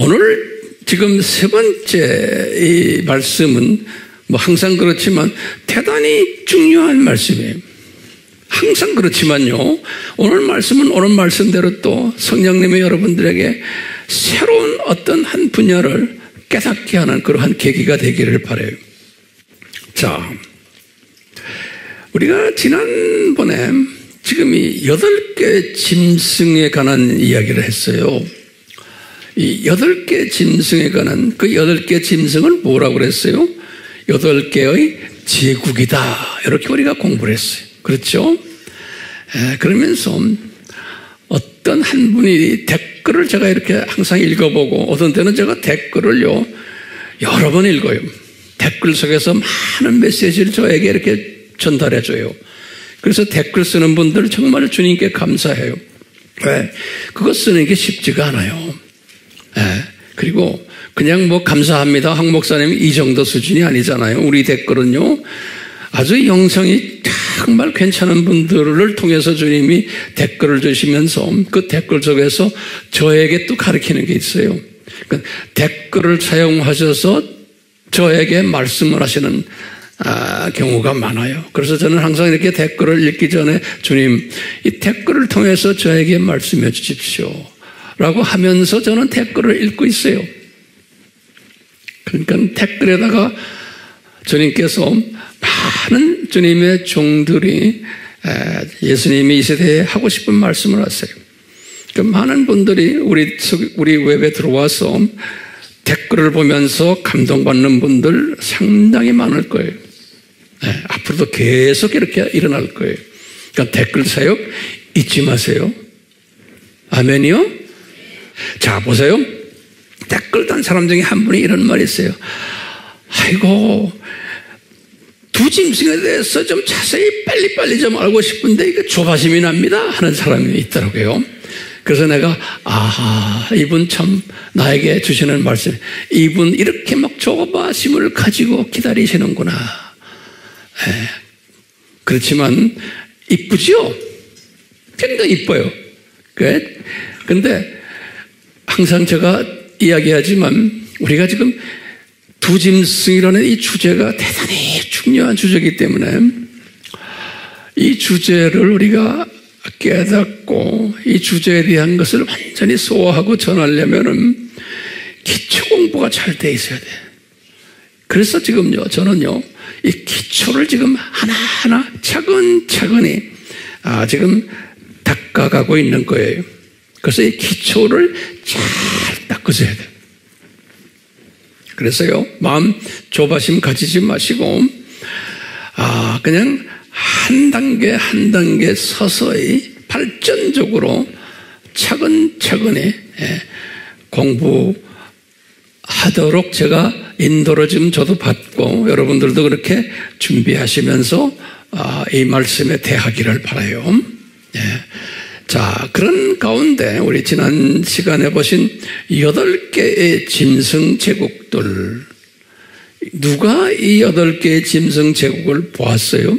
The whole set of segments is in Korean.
오늘 지금 세 번째 이 말씀은 뭐 항상 그렇지만 대단히 중요한 말씀이에요. 항상 그렇지만요, 오늘 말씀은 오늘 말씀대로 또 성령님이 여러분들에게 새로운 어떤 한 분야를 깨닫게 하는 그러한 계기가 되기를 바라요. 자, 우리가 지난번에 지금 이 8개 짐승에 관한 이야기를 했어요. 이 8개 짐승에 관한 그 8개 짐승을 뭐라고 그랬어요? 8개의 제국이다. 이렇게 우리가 공부를 했어요. 그렇죠? 그러면서 어떤 한 분이 댓글을 제가 이렇게 항상 읽어보고 어떤 때는 제가 댓글을요 여러 번 읽어요. 댓글 속에서 많은 메시지를 저에게 이렇게 전달해줘요. 그래서 댓글 쓰는 분들 정말 주님께 감사해요. 왜? 그거 쓰는 게 쉽지가 않아요. 그리고 그냥 뭐 감사합니다 황 목사님이 이 정도 수준이 아니잖아요. 우리 댓글은요 아주 영성이 정말 괜찮은 분들을 통해서 주님이 댓글을 주시면서 그 댓글 속에서 저에게 또 가르치는 게 있어요. 그러니까 댓글을 사용하셔서 저에게 말씀을 하시는 경우가 많아요. 그래서 저는 항상 이렇게 댓글을 읽기 전에 주님 이 댓글을 통해서 저에게 말씀해 주십시오 라고 하면서 저는 댓글을 읽고 있어요. 그러니까 댓글에다가 주님께서 많은 주님의 종들이 예수님이 이 세대에 하고 싶은 말씀을 하세요. 그러니까 많은 분들이 우리 웹에 들어와서 댓글을 보면서 감동받는 분들 상당히 많을 거예요. 앞으로도 계속 이렇게 일어날 거예요. 그러니까 댓글 사역 잊지 마세요. 아멘이요? 자, 보세요. 댓글 단 사람 중에 한 분이 이런 말이 있어요. 아이고, 두 짐승에 대해서 좀 자세히 빨리빨리 좀 알고 싶은데 이게 조바심이 납니다 하는 사람이 있더라고요. 그래서 내가 이분 참 나에게 주시는 말씀, 이분 이렇게 막 조바심을 가지고 기다리시는구나. 그렇지만 이쁘죠? 굉장히 이뻐요. 근데 항상 제가 이야기하지만 우리가 지금 두 짐승이라는 이 주제가 대단히 중요한 주제이기 때문에 이 주제를 우리가 깨닫고 이 주제에 대한 것을 완전히 소화하고 전하려면은 기초 공부가 잘 돼 있어야 돼. 그래서 지금요, 저는요, 이 기초를 지금 하나하나 차근차근히 지금 닦아가고 있는 거예요. 그래서 이 기초를 잘 닦아줘야 돼. 그래서요, 마음 조바심 가지지 마시고, 그냥 한 단계 한 단계 서서히 발전적으로 차근차근히 공부하도록 제가 인도를 지금 저도 받고 여러분들도 그렇게 준비하시면서 이 말씀에 대하기를 바라요. 자, 그런 가운데 우리 지난 시간에 보신 8개의 짐승 제국들, 누가 이 8개의 짐승 제국을 보았어요?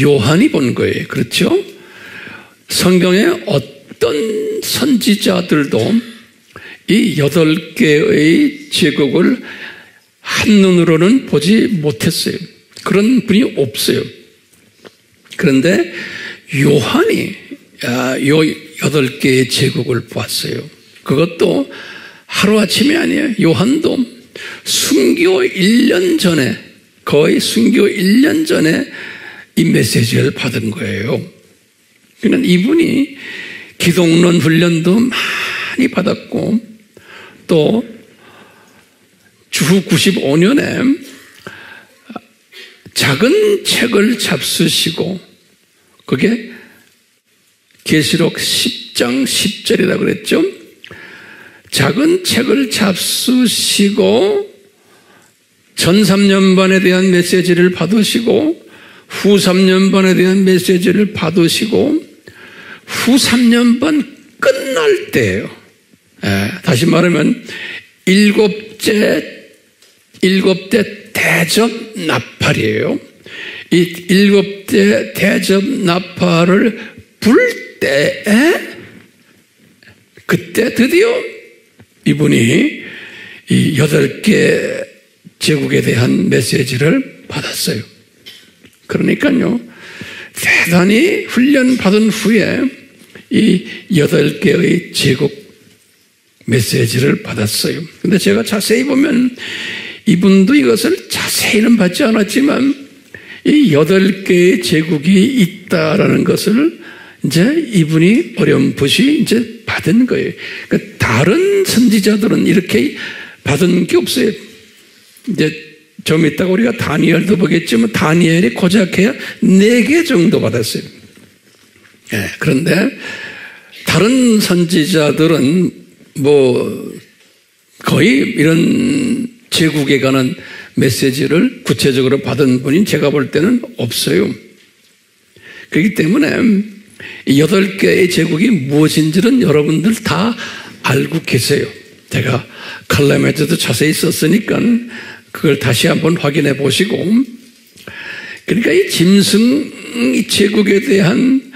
요한이 본 거예요. 그렇죠? 성경의 어떤 선지자들도 이 8개의 제국을 한눈으로는 보지 못했어요. 그런 분이 없어요. 그런데 요한이 8개의 제국을 보았어요. 그것도 하루아침이 아니에요. 요한도 순교 1년 전에, 거의 순교 1년 전에 이 메시지를 받은 거예요. 그러니까 이분이 기독론 훈련도 많이 받았고 또 주후 95년에 작은 책을 잡수시고, 그게 계시록 10장 10절이라고 그랬죠. 작은 책을 잡수시고 전 3년반에 대한 메시지를 받으시고 후 3년반에 대한 메시지를 받으시고 후 3년반 끝날 때예요. 다시 말하면 7대 대접 나팔이에요. 이 7대 대접 나팔을 불 때에 그때 드디어 이분이 이 8개 제국에 대한 메시지를 받았어요. 그러니까요, 대단히 훈련받은 후에 이 8개의 제국 메시지를 받았어요. 근데 제가 자세히 보면 이분도 이것을 자세히는 받지 않았지만 이 8개의 제국이 있다라는 것을 이제 이분이 어렴풋이 이제 받은 거예요. 그러니까 다른 선지자들은 이렇게 받은 게 없어요. 이제 좀 이따가 우리가 다니엘도 보겠지만 다니엘이 고작 해야 4개 정도 받았어요. 예, 그런데 다른 선지자들은 뭐 거의 이런 제국에 관한 메시지를 구체적으로 받은 분이 제가 볼 때는 없어요. 그렇기 때문에 이 8개의 제국이 무엇인지는 여러분들 다 알고 계세요. 제가 칼럼에도 자세히 썼으니까 그걸 다시 한번 확인해 보시고, 그러니까 이 짐승 제국에 대한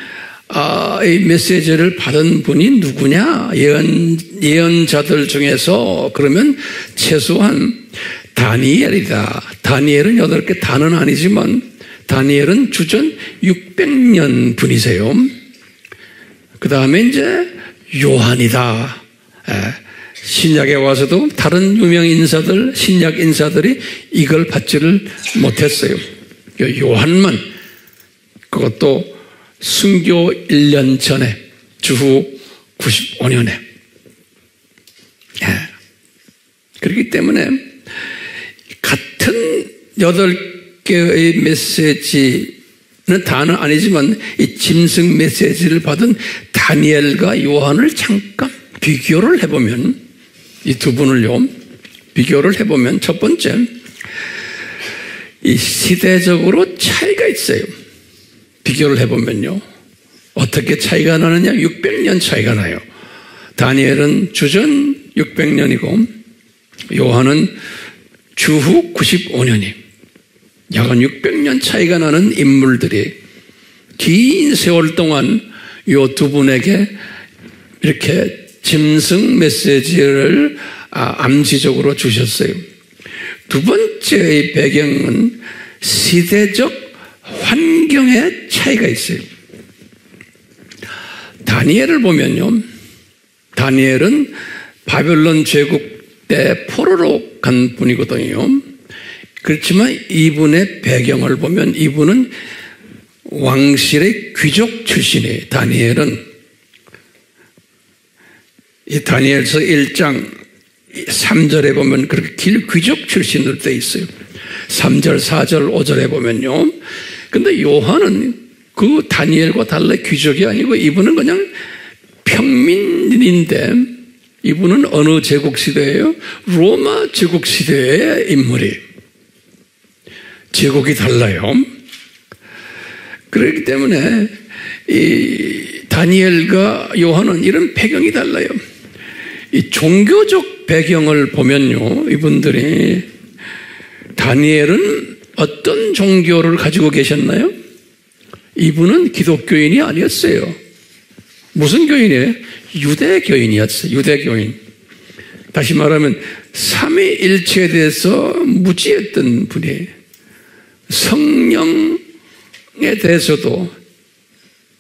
이 메시지를 받은 분이 누구냐? 예언자들 중에서 그러면 최소한 다니엘이다. 다니엘은 8개 다는 아니지만 다니엘은 주전 600년 분이세요. 그 다음에 이제 요한이다. 신약에 와서도 다른 유명 인사들, 신약 인사들이 이걸 받지를 못했어요. 요한만, 그것도 순교 1년 전에, 주후 95년에. 그렇기 때문에 같은 8개의 메시지는 다는 아니지만 이 짐승 메시지를 받은 다니엘과 요한을 잠깐 비교를 해보면, 이 두 분을요, 비교를 해보면 첫 번째, 이 시대적으로 차이가 있어요. 비교를 해보면요. 어떻게 차이가 나느냐? 600년 차이가 나요. 다니엘은 주전 600년이고 요한은 주후 95년이, 약 600년 차이가 나는 인물들이 긴 세월 동안 이 두 분에게 이렇게 짐승 메시지를 암시적으로 주셨어요. 두 번째의 배경은 시대적 환경의 차이가 있어요. 다니엘을 보면요, 다니엘은 바벨론 제국 때 포로로 간 분이거든요. 그렇지만 이분의 배경을 보면 이분은 왕실의 귀족 출신이에요. 다니엘은 이 다니엘서 1장 3절에 보면 그렇게 귀족 출신으로 되어 있어요. 3절, 4절, 5절에 보면요. 근데 요한은 그 다니엘과 달리 귀족이 아니고 이분은 그냥 평민인데, 이분은 어느 제국 시대예요? 로마 제국 시대의 인물이에요. 제국이 달라요. 그렇기 때문에 이 다니엘과 요한은 이런 배경이 달라요. 이 종교적 배경을 보면요, 이분들이, 다니엘은 어떤 종교를 가지고 계셨나요? 이분은 기독교인이 아니었어요. 무슨 교인이에요? 유대교인이었어요. 유대교인. 다시 말하면 삼위일체에 대해서 무지했던 분이에요. 성령에 대해서도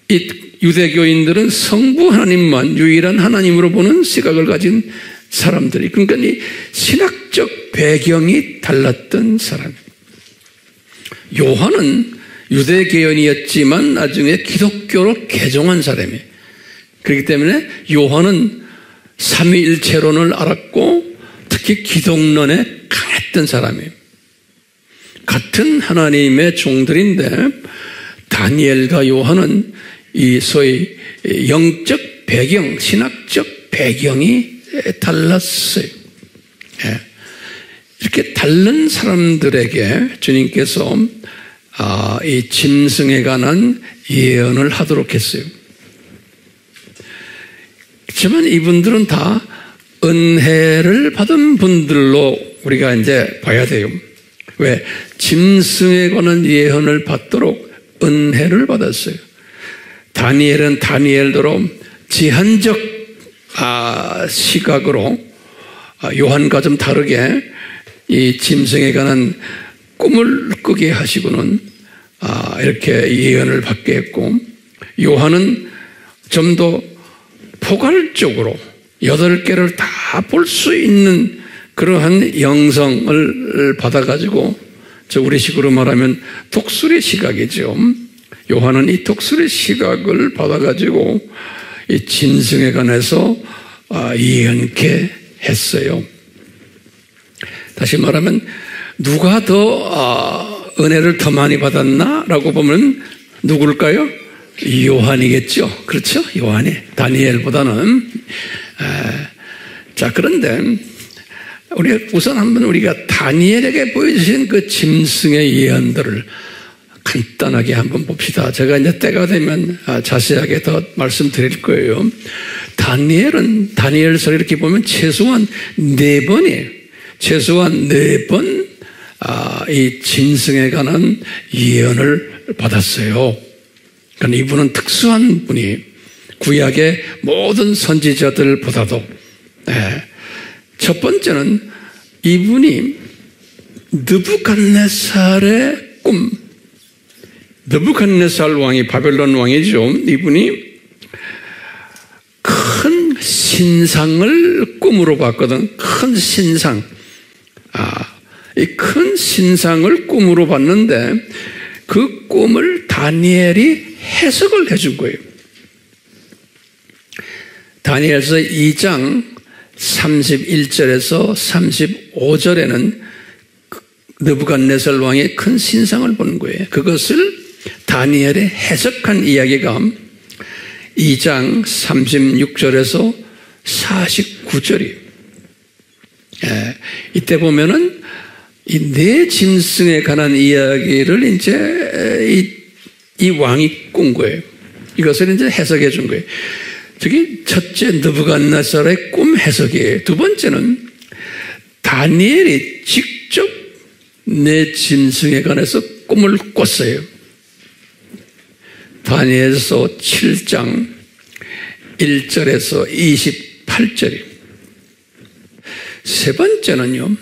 이 유대교인들은 성부 하나님만 유일한 하나님으로 보는 시각을 가진 사람들이, 그러니까 이 신학적 배경이 달랐던 사람. 요한은 유대교인이었지만 나중에 기독교로 개종한 사람이에요. 그렇기 때문에 요한은 삼위일체론을 알았고 특히 기독론에 강했던 사람이에요. 같은 하나님의 종들인데 다니엘과 요한은 이 소위 영적 배경, 신학적 배경이 달랐어요. 이렇게 다른 사람들에게 주님께서 이 짐승에 관한 예언을 하도록 했어요. 그렇지만 이분들은 다 은혜를 받은 분들로 우리가 이제 봐야 돼요. 왜? 짐승에 관한 예언을 받도록 은혜를 받았어요. 다니엘은 다니엘대로 제한적 시각으로 요한과 좀 다르게 이 짐승에 관한 꿈을 꾸게 하시고는 이렇게 예언을 받게 했고, 요한은 좀 더 포괄적으로 8개를 다 볼 수 있는 그러한 영성을 받아가지고, 우리식으로 말하면 독수리 시각이죠. 요한은 이 독수리 시각을 받아가지고 이 짐승에 관해서 예언케 했어요. 다시 말하면 누가 더 은혜를 더 많이 받았나라고 보면 누굴까요? 요한이겠죠. 그렇죠? 요한이 다니엘보다는. 자, 그런데 우선 한번 우리가 다니엘에게 보여주신 그 짐승의 예언들을 간단하게 한번 봅시다. 제가 이제 때가 되면 자세하게 더 말씀드릴 거예요. 다니엘서 이렇게 보면 최소한 4번이에요. 최소한 4번 이 짐승에 관한 예언을 받았어요. 그러니까 이분은 특수한 분이 구약의 모든 선지자들보다도, 첫 번째는 이분이 느부갓네살의 꿈, 느부갓네살 왕이 바벨론 왕이죠. 이분이 큰 신상을 꿈으로 봤거든. 큰 신상. 이 큰 신상을 꿈으로 봤는데 그 꿈을 다니엘이 해석을 해준 거예요. 다니엘서 2장 31절에서 35절에는 느부갓네살 왕의 큰 신상을 보는 거예요. 그것을 다니엘이 해석한 이야기가 2장 36절에서 49절이에요. 이때 보면은 이 4짐승에 관한 이야기를 이제 이 왕이 꾼 거예요. 이것을 이제 해석해 준 거예요. 저기 첫째 느부갓네살의 꿈 해석이에요. 두 번째는 다니엘이 직접 4짐승에 관해서 꿈을 꿨어요. 다니엘서 7장 1절에서 28절이에요. 세 번째는요,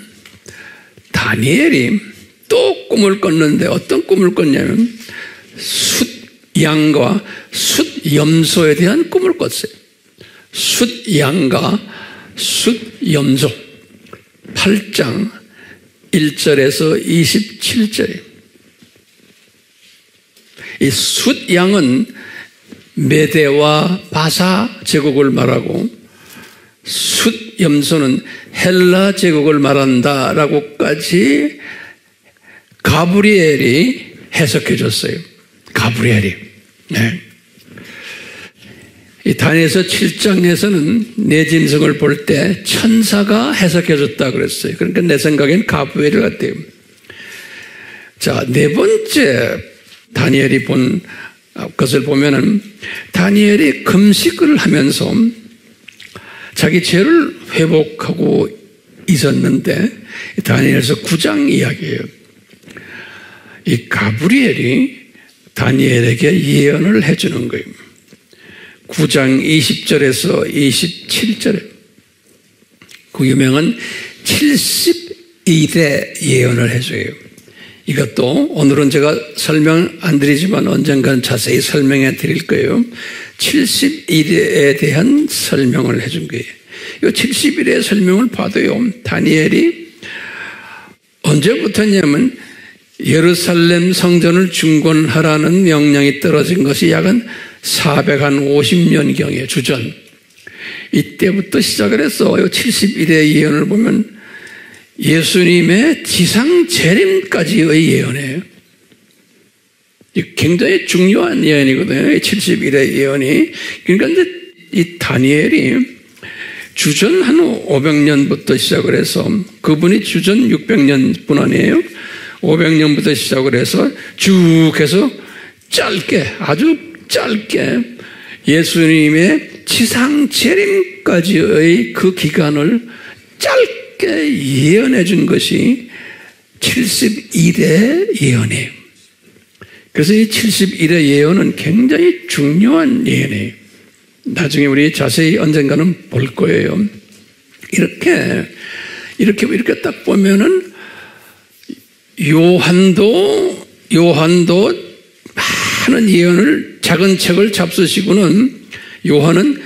다니엘이 또 꿈을 꿨는데 어떤 꿈을 꿨냐면 숫양과 숫염소에 대한 꿈을 꿨어요. 숫양과 숫염소 8장 1절에서 27절이에요. 이 숫양은 메대와 바사 제국을 말하고 숫염소는 헬라 제국을 말한다라고까지 가브리엘이 해석해 줬어요. 가브리엘이. 네. 이 다니엘서 7장에서는 4짐승을 볼 때 천사가 해석해 줬다 그랬어요. 그러니까 내 생각엔 가브리엘 같아요. 자, 4번째 다니엘이 본 것을 보면은 다니엘이 금식을 하면서 자기 죄를 회복하고 있었는데, 다니엘서 9장 이야기예요. 이 가브리엘이 다니엘에게 예언을 해주는 거예요. 9장 20절에서 27절에 그 유명한 72대 예언을 해줘요. 이것도 오늘은 제가 설명 안 드리지만 언젠간 자세히 설명해 드릴 거예요. 71회에 대한 설명을 해준 거예요. 이 71회의 설명을 봐도요, 다니엘이 언제부터냐면 예루살렘 성전을 중건하라는 명령이 떨어진 것이 약 450년경에 주전. 이때부터 시작을 해서 71회의 예언을 보면 예수님의 지상 재림까지의 예언이에요. 굉장히 중요한 예언이거든요. 71회 예언이. 그러니까 이제 이 다니엘이 주전 한 500년부터 시작을 해서, 그분이 주전 600년뿐 아니에요. 500년부터 시작을 해서 쭉 해서 짧게, 아주 짧게 예수님의 지상 재림까지의 그 기간을 짧게 예언해 준 것이 71회 예언이에요. 그래서 이 71회 예언은 굉장히 중요한 예언이에요. 나중에 우리 자세히 언젠가는 볼 거예요. 이렇게 이렇게 딱 보면은 요한도 많은 예언을 작은 책을 잡수시고는 요한은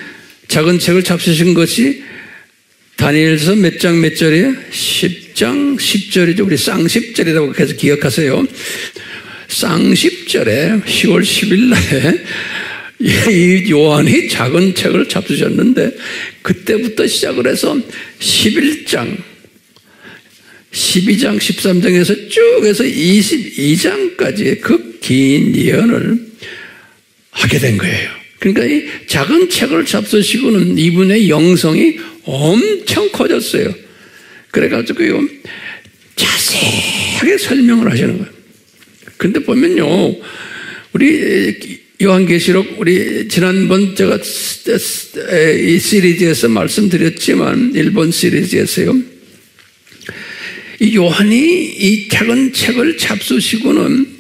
작은 책을 잡수신 것이 다니엘서 몇 장 몇 절이에요? 10장 10절이죠. 우리 쌍십절이라고 해서 기억하세요. 쌍십절에 10월 10일 날에 이 요한이 작은 책을 잡수셨는데 그때부터 시작을 해서 11장 12장 13장에서 쭉 해서 22장까지 그 긴 예언을 하게 된 거예요. 그러니까 이 작은 책을 잡수시고는 이분의 영성이 엄청 커졌어요. 그래가지고요 자세하게 설명을 하시는 거예요. 근데 보면요 우리 요한계시록 우리 지난번 제가 이 시리즈에서 말씀드렸지만 일본 시리즈에서요 이 요한이 이 작은 책을 잡수시고는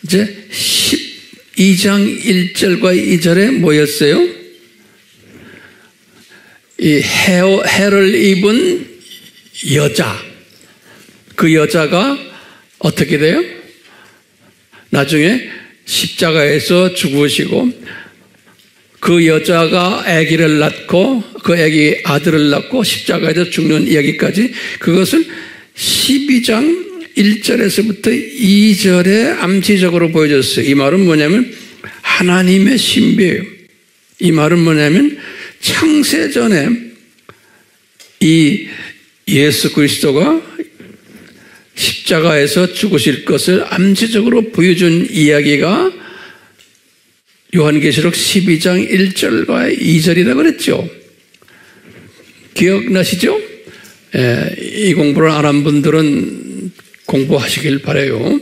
이제 12장 1절과 2절에 뭐였어요? 이 해를 입은 여자, 그 여자가 어떻게 돼요? 나중에 십자가에서 죽으시고 그 여자가 아기를 낳고 그 아기 아들을 낳고 십자가에서 죽는 이야기까지 그것을 12장 1절에서부터 2절에 암시적으로 보여줬어요. 이 말은 뭐냐면 하나님의 신비예요. 이 말은 뭐냐면 창세전에 이 예수 그리스도가 십자가에서 죽으실 것을 암시적으로 보여준 이야기가 요한계시록 12장 1절과 2절이라고 그랬죠. 기억나시죠? 이 공부를 안 한 분들은 공부하시길 바라요.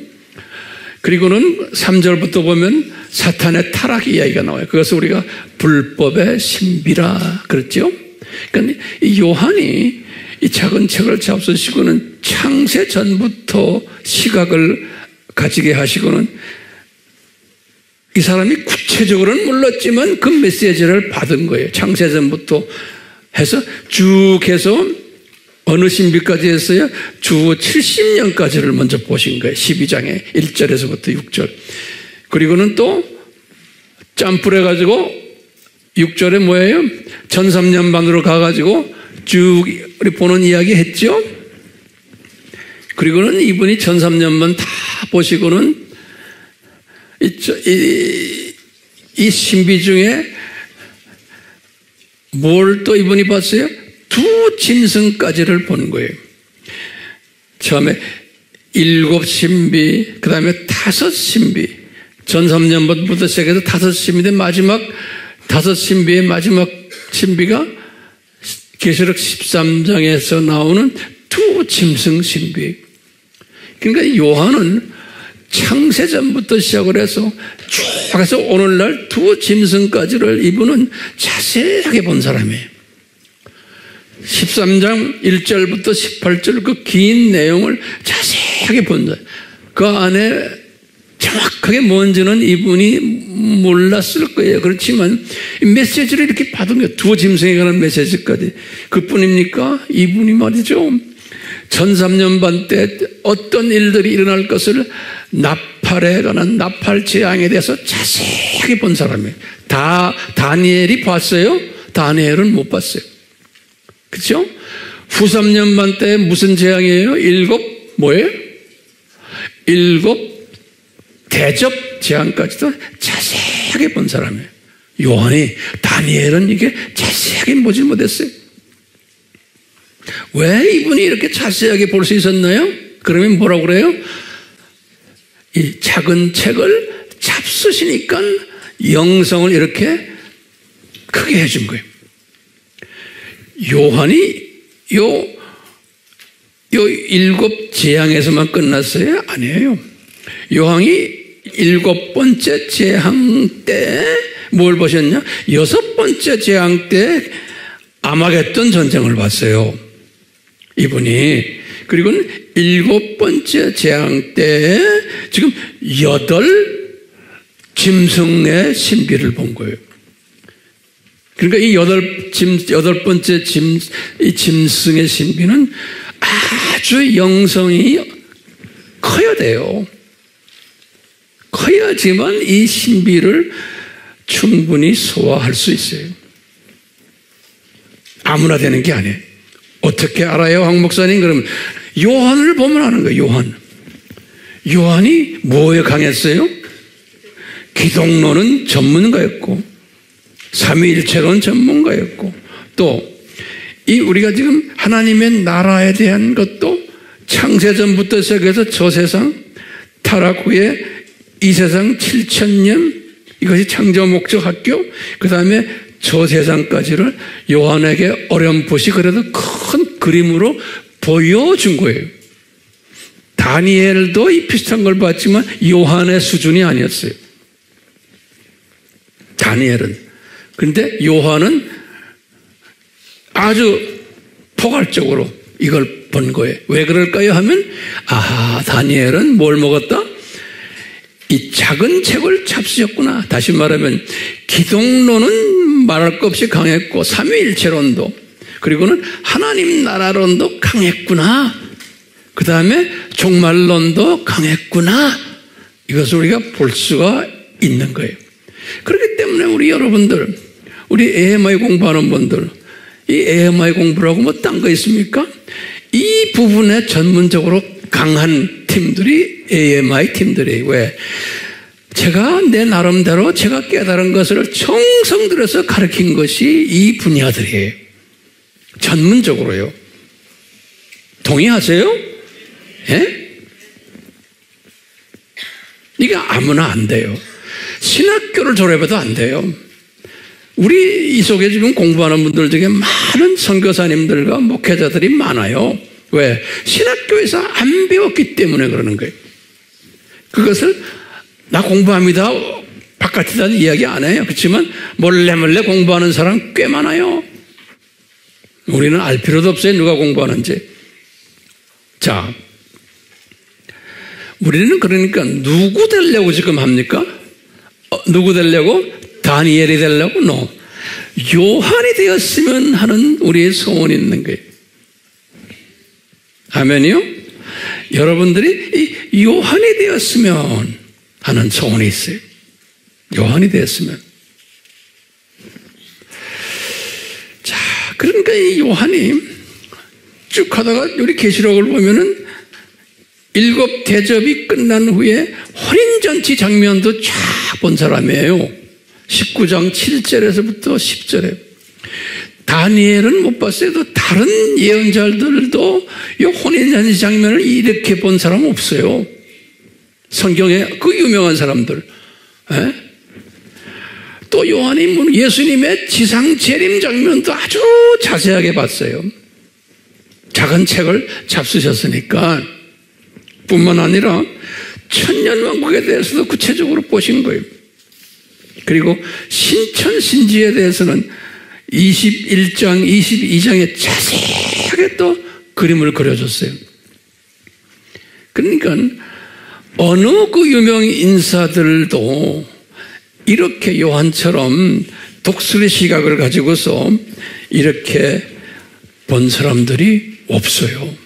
그리고는 3절부터 보면 사탄의 타락 이야기가 나와요. 그것을 우리가 불법의 신비라 그랬죠. 그러니까 이 요한이 이 작은 책을 잡수시고는 창세 전부터 시각을 가지게 하시고는 이 사람이 구체적으로는 몰랐지만 그 메시지를 받은 거예요. 창세 전부터 해서 쭉 해서 어느 신비까지 했어요? 주 70년까지를 먼저 보신 거예요. 12장에 1절에서부터 6절. 그리고는 또 점프를 해가지고 6절에 뭐예요? 1300년 반으로 가가지고 쭉 우리 보는 이야기 했죠? 그리고는 이분이 1300년 다 보시고는 이 신비 중에 뭘 또 이분이 봤어요? 두 짐승까지를 본 거예요. 처음에 7 신비, 그 다음에 5 신비. 1300년부터 시작해서 5 신비인데 마지막 5 신비의 마지막 신비가 계시록 13장에서 나오는 두 짐승 신비. 그러니까 요한은 창세전부터 시작을 해서 쭉 해서 오늘날 두 짐승까지를 이분은 자세하게 본 사람이에요. 13장 1절부터 18절 그 긴 내용을 자세하게 본다. 그 안에 정확하게 뭔지는 이분이 몰랐을 거예요. 그렇지만 메시지를 이렇게 받은 거예요. 두 짐승에 관한 메시지까지. 그뿐입니까? 이분이 말이죠. 1300년 반 때 어떤 일들이 일어날 것을 나팔에 관한 나팔 재앙에 대해서 자세하게 본 사람이에요. 다니엘이 봤어요? 다니엘은 못 봤어요. 그렇죠? 후 3년 반 때 무슨 재앙이에요? 7 뭐예요? 7 대접 재앙까지도 자세하게 본 사람이에요. 요한이 다니엘은 이게 자세하게 보지 못했어요. 왜 이분이 이렇게 자세하게 볼 수 있었나요? 그러면 뭐라고 그래요? 이 작은 책을 잡수시니까 영성을 이렇게 크게 해준 거예요. 요한이 요 7 재앙에서만 끝났어요? 아니에요. 요한이 7번째 재앙 때 뭘 보셨냐? 6번째 재앙 때 아마겟돈 전쟁을 봤어요. 이분이. 그리고는 7번째 재앙 때 지금 8 짐승의 신비를 본 거예요. 그러니까 이 8번째 짐승의 신비는 아주 영성이 커야 돼요. 커야지만 이 신비를 충분히 소화할 수 있어요. 아무나 되는 게 아니에요. 어떻게 알아요, 황 목사님? 그러면 요한을 보면 아는 거예요. 요한이 뭐에 강했어요? 기독론은 전문가였고, 삼위일체론 전문가였고, 또 이 우리가 지금 하나님의 나라에 대한 것도 창세전부터 시작해서 저 세상 타락 후에 이 세상 7,000년, 이것이 창조 목적 학교, 그 다음에 저 세상까지를 요한에게 어렴풋이 그래도 큰 그림으로 보여준 거예요. 다니엘도 이 비슷한 걸 봤지만 요한의 수준이 아니었어요. 다니엘은. 그런데 요한은 아주 포괄적으로 이걸 본 거예요. 왜 그럴까요? 하면 다니엘은 뭘 먹었다? 이 작은 책을 잡수셨구나. 다시 말하면 기독론은 말할 것 없이 강했고 삼위일체론도, 그리고는 하나님 나라론도 강했구나. 그 다음에 종말론도 강했구나. 이것을 우리가 볼 수가 있는 거예요. 그렇기 때문에 우리 여러분들, 우리 AMI 공부하는 분들, 이 AMI 공부라고 뭐 딴 거 있습니까? 이 부분에 전문적으로 강한 팀들이 AMI 팀들이에요. 왜? 제가 내 나름대로 제가 깨달은 것을 정성 들여서 가르친 것이 이 분야들이에요. 전문적으로요. 동의하세요? 예? 이게 아무나 안 돼요. 신학교를 졸업해도 안 돼요. 우리 이 속에 지금 공부하는 분들 중에 많은 선교사님들과 목회자들이 많아요. 왜? 신학교에서 안 배웠기 때문에 그러는 거예요. 그것을 나 공부합니다, 바깥에다 이야기 안 해요. 그렇지만 몰래 공부하는 사람 꽤 많아요. 우리는 알 필요도 없어요, 누가 공부하는지. 자, 우리는 그러니까 누구 되려고 지금 합니까? 누구 되려고? 다니엘이 되려고? 요한이 되었으면 하는 우리의 소원이 있는 거예요. 아멘이요? 여러분들이 이 요한이 되었으면 하는 소원이 있어요. 요한이 되었으면. 자, 그러니까 이 요한이 쭉 하다가 우리 계시록을 보면은 7 대접이 끝난 후에 혼인잔치 장면도 쫙 본 사람이에요. 19장 7절에서부터 10절에. 다니엘은 못 봤어요. 다른 예언자들도 이 혼인잔치 장면을 이렇게 본 사람은 없어요. 성경에 그 유명한 사람들. 에? 또 요한이 예수님의 지상 재림 장면도 아주 자세하게 봤어요. 작은 책을 잡수셨으니까. 뿐만 아니라 천년왕국에 대해서도 구체적으로 보신 거예요. 그리고 신천신지에 대해서는 21장, 22장에 자세하게 또 그림을 그려줬어요. 그러니까 어느 그 유명 인사들도 이렇게 요한처럼 독수리 시각을 가지고서 이렇게 본 사람들이 없어요.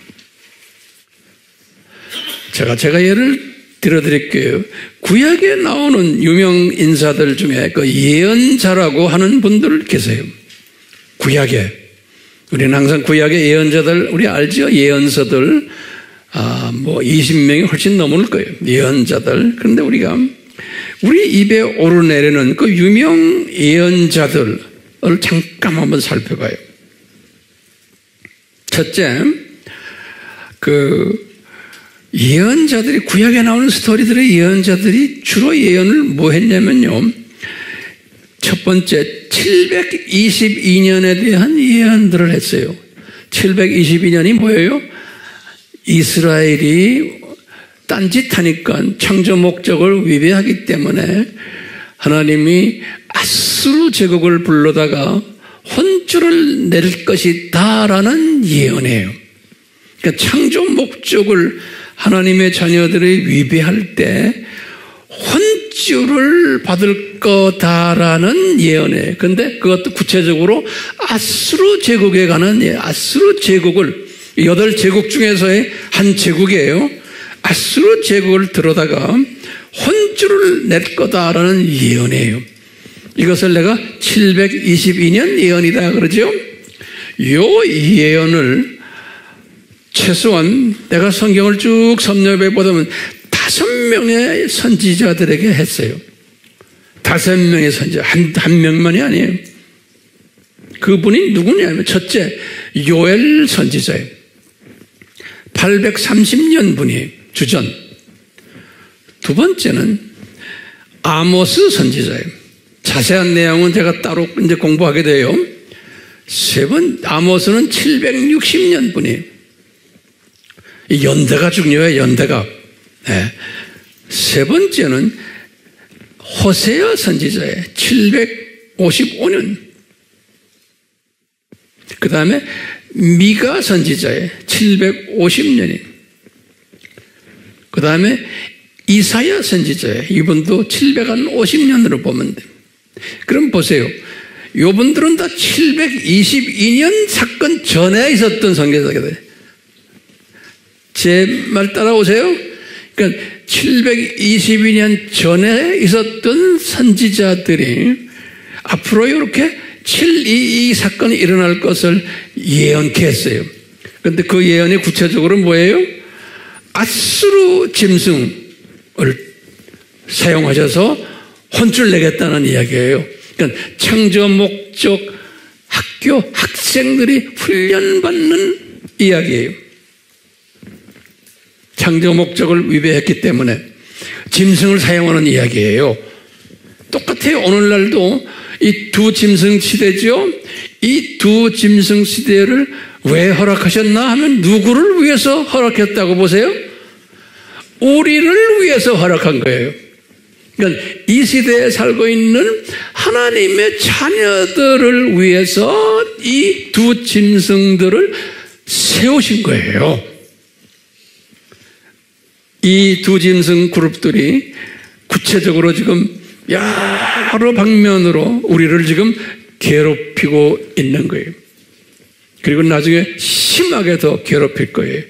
제가 예를 들어드릴게요. 구약에 나오는 유명 인사들 중에 그 예언자라고 하는 분들 계세요. 구약에. 우리는 항상 구약의 예언자들, 우리 알죠? 예언서들, 20명이 훨씬 넘을 거예요. 예언자들. 그런데 우리가 우리 입에 오르내리는 그 유명 예언자들을 잠깐 한번 살펴봐요. 첫째, 예언자들이, 구약에 나오는 스토리들의 예언자들이 주로 예언을 뭐 했냐면요. 첫 번째, 722년에 대한 예언들을 했어요. 722년이 뭐예요? 이스라엘이 딴짓하니까 창조 목적을 위배하기 때문에 하나님이 아수르 제국을 불러다가 혼쭐을 내릴 것이다라는 예언이에요. 그러니까 창조 목적을 하나님의 자녀들이 위배할 때 혼쭐을 받을 거다라는 예언이에요. 그런데 그것도 구체적으로 아수르 제국에 관한 아수르 제국을 8제국 중에서의 한 제국이에요. 아수르 제국을 들어다가 혼주를 낼 거다라는 예언이에요. 이것을 내가 722년 예언이다 그러죠. 이 예언을 최소한 내가 성경을 쭉 섭렵해 보면 5명의 선지자들에게 했어요. 5명의 선지자, 한 명만이 아니에요. 그분이 누구냐면 첫째 요엘 선지자예요. 830년 분이에요. 주전. 두 번째는 아모스 선지자예요. 자세한 내용은 제가 따로 이제 공부하게 돼요. 아모스는 760년 분이에요. 이 연대가 중요해요. 연대가. 네. 세 번째는 호세아 선지자예요. 755년. 그 다음에 미가 선지자예요. 750년이에요. 그 다음에 이사야 선지자예요. 이분도 750년으로 보면 돼요. 그럼 보세요. 이분들은 다 722년 사건 전에 있었던 선지자들이에요. 제 말 따라오세요. 그러니까 722년 전에 있었던 선지자들이 앞으로 이렇게 722 사건이 일어날 것을 예언케 했어요. 그런데 그 예언이 구체적으로 뭐예요? 아수르 짐승을 사용하셔서 혼쭐 내겠다는 이야기예요. 그러니까 창조 목적 학교 학생들이 훈련받는 이야기예요. 창조 목적을 위배했기 때문에 짐승을 사용하는 이야기예요. 똑같아요. 오늘날도 이 두 짐승 시대죠. 이 두 짐승 시대를 왜 허락하셨나 하면 누구를 위해서 허락했다고 보세요? 우리를 위해서 허락한 거예요. 그러니까 이 시대에 살고 있는 하나님의 자녀들을 위해서 이 두 짐승들을 세우신 거예요. 이 두 짐승 그룹들이 구체적으로 지금 여러 방면으로 우리를 지금 괴롭히고 있는 거예요. 그리고 나중에 심하게 더 괴롭힐 거예요.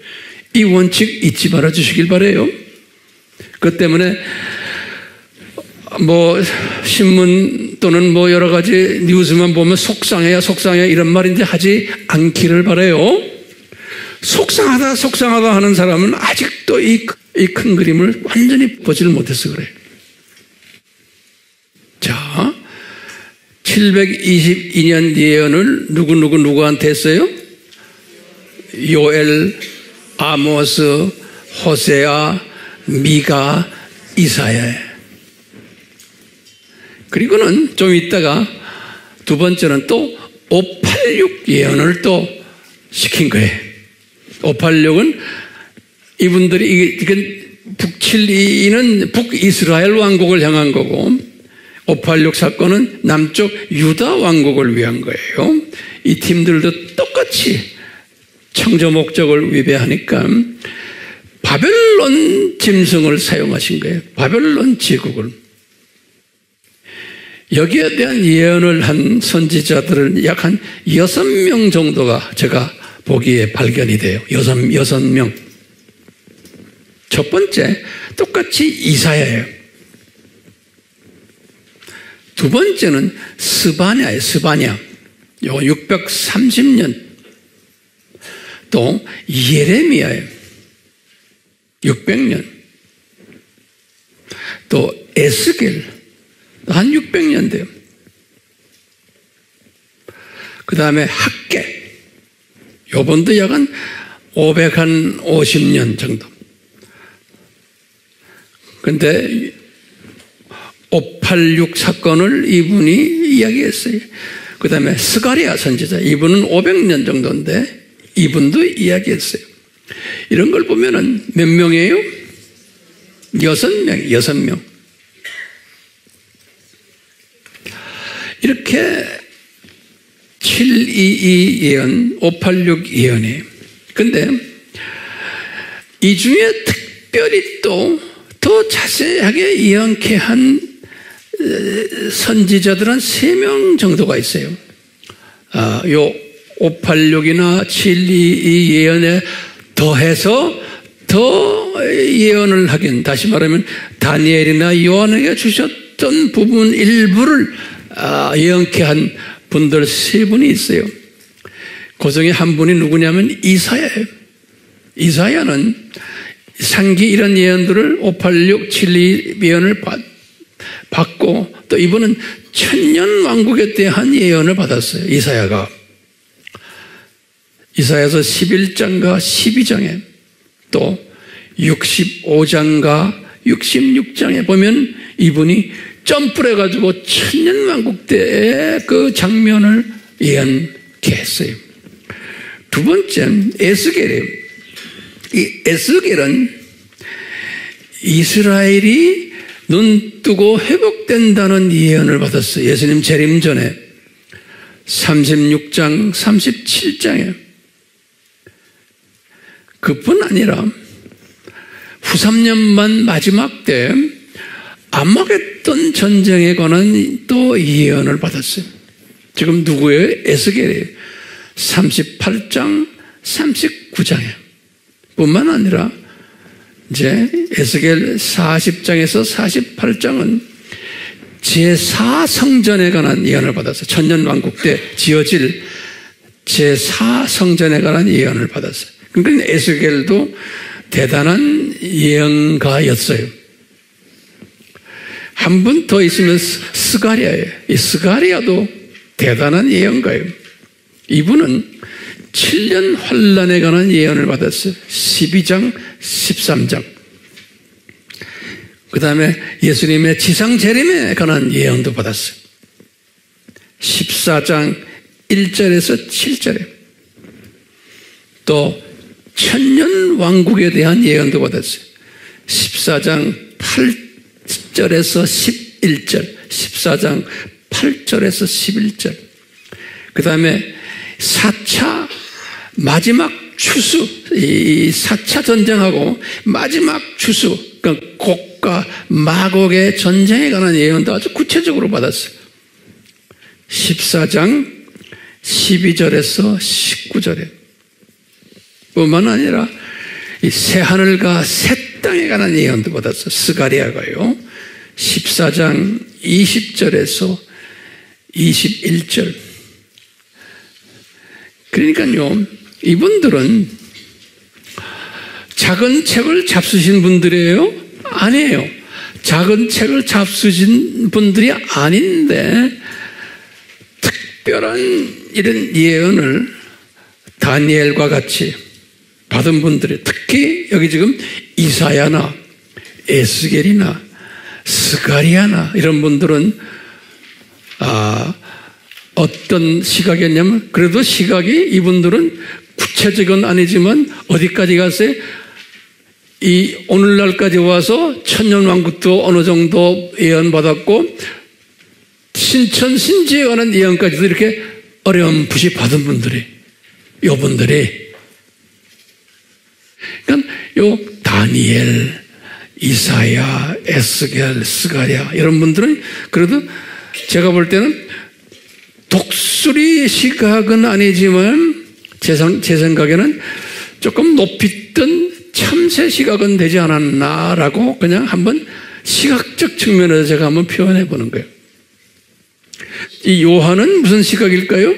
이 원칙 잊지 말아 주시길 바라요. 그 때문에 뭐 신문 또는 뭐 여러 가지 뉴스만 보면 속상해 이런 말인데 하지 않기를 바라요. 속상하다 하는 사람은 아직도 이 큰 그림을 완전히 보지를 못해서 그래요. 자, 722년 예언을 누구한테 했어요? 요엘, 아모스, 호세아, 미가, 이사야. 그리고는 좀 있다가 두 번째는 또 586 예언을 또 시킨 거예요. 586은 이분들이 이건 북722는 북이스라엘 왕국을 향한 거고 586 사건은 남쪽 유다 왕국을 위한 거예요. 이 팀들도 똑같이 창조 목적을 위배하니까 바벨론 짐승을 사용하신 거예요. 바벨론 제국을. 여기에 대한 예언을 한 선지자들은 약 한 6명 정도가 제가 보기에 발견이 돼요. 6명. 첫 번째, 똑같이 이사야예요. 두 번째는 스바냐예요. 스바냐. 요 630년. 또 예레미야예요. 600년. 또 에스겔. 한 600년 돼요. 그 다음에 학계. 요번도 약 한 550년 정도. 근데 586 사건을 이분이 이야기했어요. 그 다음에 스가랴 선지자. 이분은 500년 정도인데 이분도 이야기했어요. 이런 걸 보면은 몇 명이에요? 6명. 이렇게 722 예언, 586 예언이에요. 근데 이 중에 특별히 또 더 자세하게 예언케 한 선지자들은 3명 정도가 있어요. 요 586이나 72 예언에 더해서 더 예언을 하긴, 다시 말하면 다니엘이나 요한에게 주셨던 부분 일부를 예언케 한 분들 세 분이 있어요. 그 중에 한 분이 누구냐면 이사야예요. 이사야는 상기 이런 예언들을 586, 72 예언을 받고, 또 이분은 천년 왕국에 대한 예언을 받았어요. 이사야가. 이사야서 11장과 12장에 또 65장과 66장에 보면 이분이 점프를 해가지고 천년 왕국 때의 그 장면을 예언케 했어요. 두 번째, 에스겔이에요. 이 에스겔은 이스라엘이 눈 뜨고 회복된다는 예언을 받았어요. 예수님 재림 전에 36장, 37장에. 그뿐 아니라 후 3년만 마지막 때 아마겟돈 전쟁에 관한 또 예언을 받았어요. 지금 누구예요? 에스겔이에요. 38장, 39장에. 뿐만 아니라 이제 에스겔 40장에서 48장은 제4성전에 관한 예언을 받았어요. 천년왕국 때 지어질 제4성전에 관한 예언을 받았어요. 그러니까 에스겔도 대단한 예언가였어요. 한 분 더 있으면 스가랴예요. 이 스가랴도 대단한 예언가예요. 이분은 7년 환란에 관한 예언을 받았어요. 12장, 13장. 그 다음에 예수님의 지상 재림에 관한 예언도 받았어요. 14장 1절에서 7절에. 또 천년 왕국에 대한 예언도 받았어요. 14장 8절에서 11절, 14장 8절에서 11절. 그 다음에 4차 마지막 추수, 이 4차 전쟁하고 마지막 추수, 그러니까 곡과 마곡의 전쟁에 관한 예언도 아주 구체적으로 받았어요. 14장 12절에서 19절에. 뿐만 아니라 이 새 하늘과 새 땅에 관한 예언도 받았어요. 스가랴가요. 14장 20절에서 21절. 그러니까요, 이분들은 작은 책을 잡수신 분들이에요? 아니에요. 작은 책을 잡수신 분들이 아닌데 특별한 이런 예언을 다니엘과 같이 받은 분들이, 특히 여기 지금 이사야나 에스겔이나 스가랴나 이런 분들은 어떤 시각이었냐면, 그래도 시각이 이분들은 구체적은 아니지만 어디까지 갔어요? 이 오늘날까지 와서 천년왕국도 어느 정도 예언받았고 신천신지에 관한 예언까지도 이렇게 어렴풋이 받은 분들이, 요분들이. 그러니까 요 다니엘, 이사야, 에스겔, 스가랴 이런 분들은 그래도 제가 볼 때는 독수리 시각은 아니지만 제 생각에는 조금 높이 뜬 참새 시각은 되지 않았나라고 그냥 한번 시각적 측면에서 제가 한번 표현해 보는 거예요. 이 요한은 무슨 시각일까요?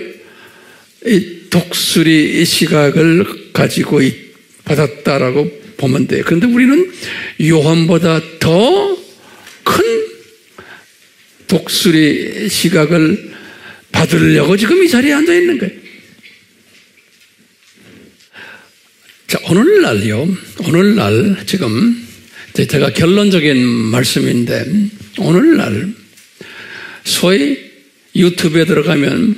이 독수리 시각을 가지고 받았다라고 보면 돼요. 그런데 우리는 요한보다 더 큰 독수리 시각을 받으려고 지금 이 자리에 앉아 있는 거예요. 자, 오늘날 지금 제가 결론적인 말씀인데, 오늘날 소위 유튜브에 들어가면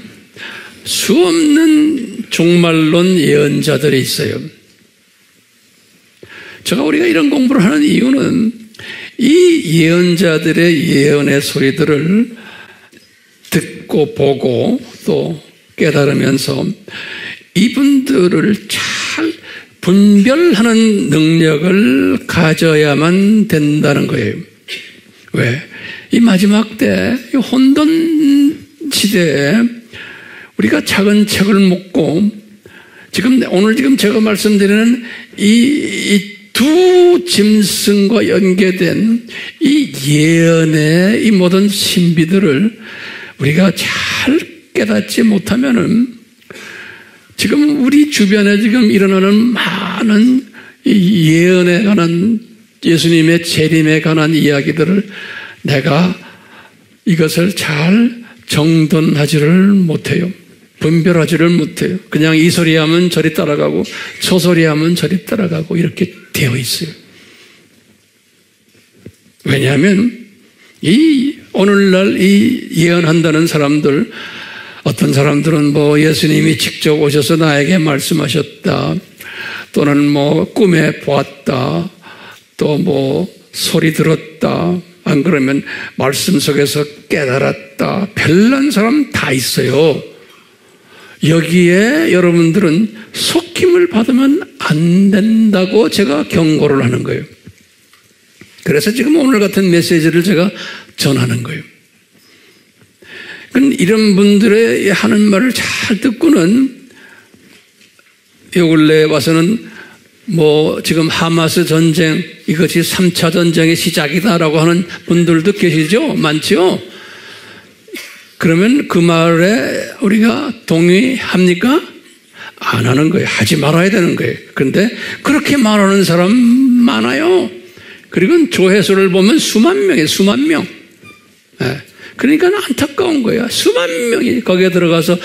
수없는 종말론 예언자들이 있어요. 우리가 이런 공부를 하는 이유는 이 예언자들의 예언의 소리들을 듣고 보고 또 깨달으면서 이분들을 잘 분별하는 능력을 가져야만 된다는 거예요. 왜? 이 마지막 때, 이 혼돈 시대에 우리가 작은 책을 먹고 오늘 제가 말씀드리는 이 두 짐승과 연계된 이 예언의 이 모든 신비들을 우리가 잘 깨닫지 못하면은 지금 우리 주변에 지금 일어나는 많은 이 예언에 관한 예수님의 재림에 관한 이야기들을 내가 이것을 잘 정돈하지를 못해요. 분별하지를 못해요. 그냥 이 소리 하면 저리 따라가고 저 소리 하면 저리 따라가고 이렇게 되어 있어요. 왜냐하면 이 오늘날 이 예언한다는 사람들, 어떤 사람들은 뭐 예수님이 직접 오셔서 나에게 말씀하셨다, 또는 뭐 꿈에 보았다, 또 뭐 소리 들었다, 안 그러면 말씀 속에서 깨달았다, 별난 사람 다 있어요. 여기에 여러분들은 속임을 받으면 안 된다고 제가 경고를 하는 거예요. 그래서 지금 오늘 같은 메시지를 제가 전하는 거예요. 이런 분들의 하는 말을 잘 듣고는 요 근래에 와서는 뭐 지금 하마스 전쟁, 이것이 3차 전쟁의 시작이다라고 하는 분들도 계시죠? 많죠? 그러면 그 말에 우리가 동의합니까? 안 하는 거예요. 하지 말아야 되는 거예요. 그런데 그렇게 말하는 사람 많아요. 그리고 조회수를 보면 수만 명이에요. 수만 명. 그러니까 안타까운 거예요. 수만 명이 거기에 들어가서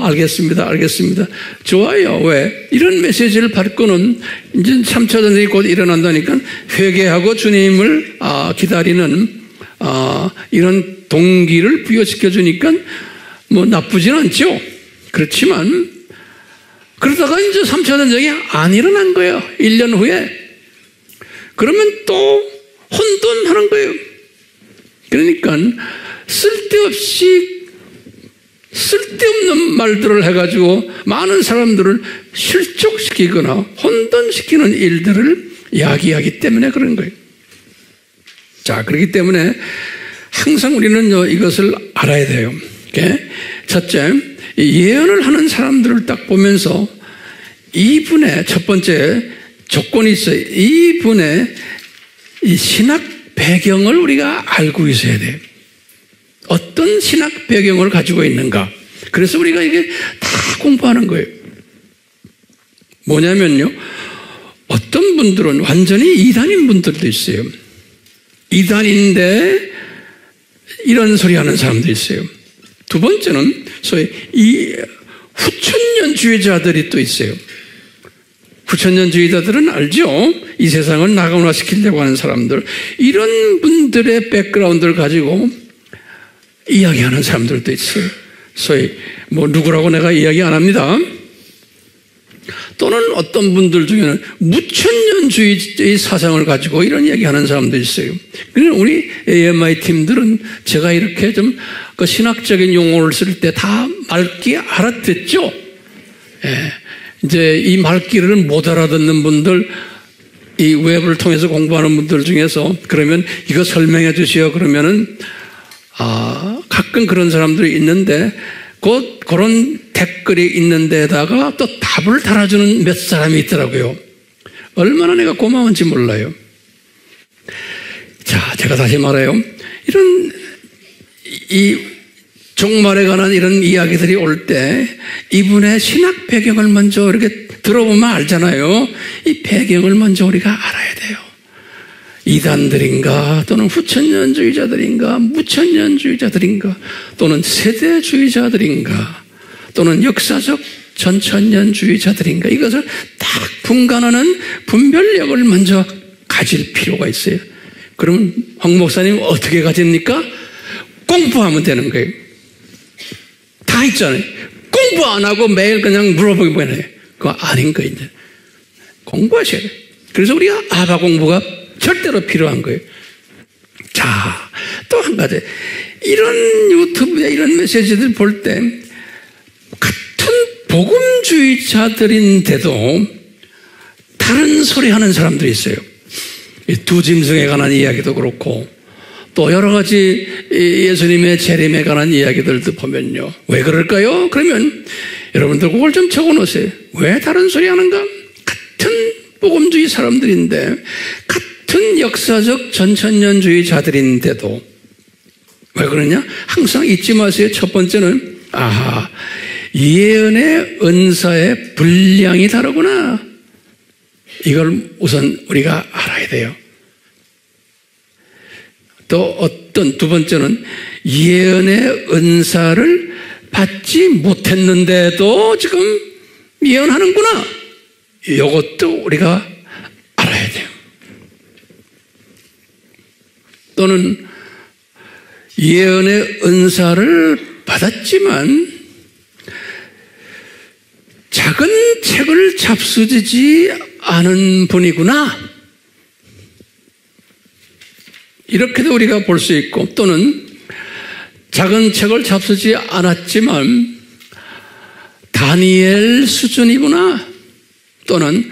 알겠습니다. 알겠습니다. 좋아요. 왜? 이런 메시지를 받고는 이제 3차 전쟁이 곧 일어난다니까 회개하고 주님을 기다리는 이런 동기를 부여시켜 주니까 뭐 나쁘진 않죠. 그렇지만 그러다가 이제 3차 전쟁이 안 일어난 거예요. 1년 후에. 그러면 또 혼돈하는 거예요. 그러니까 쓸데없는 말들을 해가지고 많은 사람들을 실족시키거나 혼돈시키는 일들을 이야기하기 때문에 그런 거예요. 자, 그렇기 때문에 항상 우리는 이것을 알아야 돼요. 첫째, 예언을 하는 사람들을 딱 보면서 이분의 첫 번째 조건이 있어요. 이분의 이 신학 배경을 우리가 알고 있어야 돼요. 어떤 신학 배경을 가지고 있는가. 그래서 우리가 이게 다 공부하는 거예요. 뭐냐면요, 어떤 분들은 완전히 이단인 분들도 있어요. 이단인데 이런 소리 하는 사람도 있어요. 두 번째는 소위 이 후천년주의자들이 또 있어요. 후천년주의자들은 알죠? 이 세상을 낙원화시키려고 하는 사람들, 이런 분들의 백그라운드를 가지고 이야기하는 사람들도 있어요. 소위 뭐 누구라고 내가 이야기 안 합니다. 또는 어떤 분들 중에는 무천년주의의 사상을 가지고 이런 이야기하는 사람도 있어요. 그래서 우리 AMI 팀들은 제가 이렇게 좀 그 신학적인 용어를 쓸 때 다 맑게 알아듣죠. 이제 이 말귀를 못 알아듣는 분들, 이 웹을 통해서 공부하는 분들 중에서 그러면 이거 설명해 주시오 그러면은 가끔 그런 사람들이 있는데 곧 그런 댓글이 있는 데다가 또 답을 달아주는 몇 사람이 있더라고요. 얼마나 내가 고마운지 몰라요. 자, 제가 다시 말해요. 이런 이 종말에 관한 이런 이야기들이 올 때 이분의 신학 배경을 먼저 이렇게 들어보면 알잖아요. 이 배경을 먼저 우리가 알아야 돼요. 이단들인가 또는 후천년주의자들인가 무천년주의자들인가 또는 세대주의자들인가 또는 역사적 전천년주의자들인가, 이것을 딱 분간하는 분별력을 먼저 가질 필요가 있어요. 그러면 황 목사님 어떻게 가집니까? 공부하면 되는 거예요. 다 있잖아요. 공부 안 하고 매일 그냥 물어보기만 해요. 그거 아닌 거예요. 이제 공부하셔야 돼요. 그래서 우리가 아바 공부가 절대로 필요한 거예요. 자, 또 한 가지. 이런 유튜브에 이런 메시지들 볼 때 같은 복음주의자들인데도 다른 소리 하는 사람들이 있어요. 이 두 짐승에 관한 이야기도 그렇고 또 여러 가지 예수님의 재림에 관한 이야기들도 보면요. 왜 그럴까요? 그러면 여러분들 그걸 좀 적어놓으세요. 왜 다른 소리 하는가? 같은 복음주의 사람들인데, 같은 역사적 전천년주의자들인데도 왜 그러냐? 항상 잊지 마세요. 첫 번째는 예언의 은사의 분량이 다르구나. 이걸 우선 우리가 알아야 돼요. 또 두 번째는 예언의 은사를 받지 못했는데도 지금 예언하는구나. 이것도 우리가 알아야 돼요. 또는 예언의 은사를 받았지만 작은 책을 잡수지지 않은 분이구나. 이렇게도 우리가 볼 수 있고, 또는 작은 책을 잡수지 않았지만 다니엘 수준이구나, 또는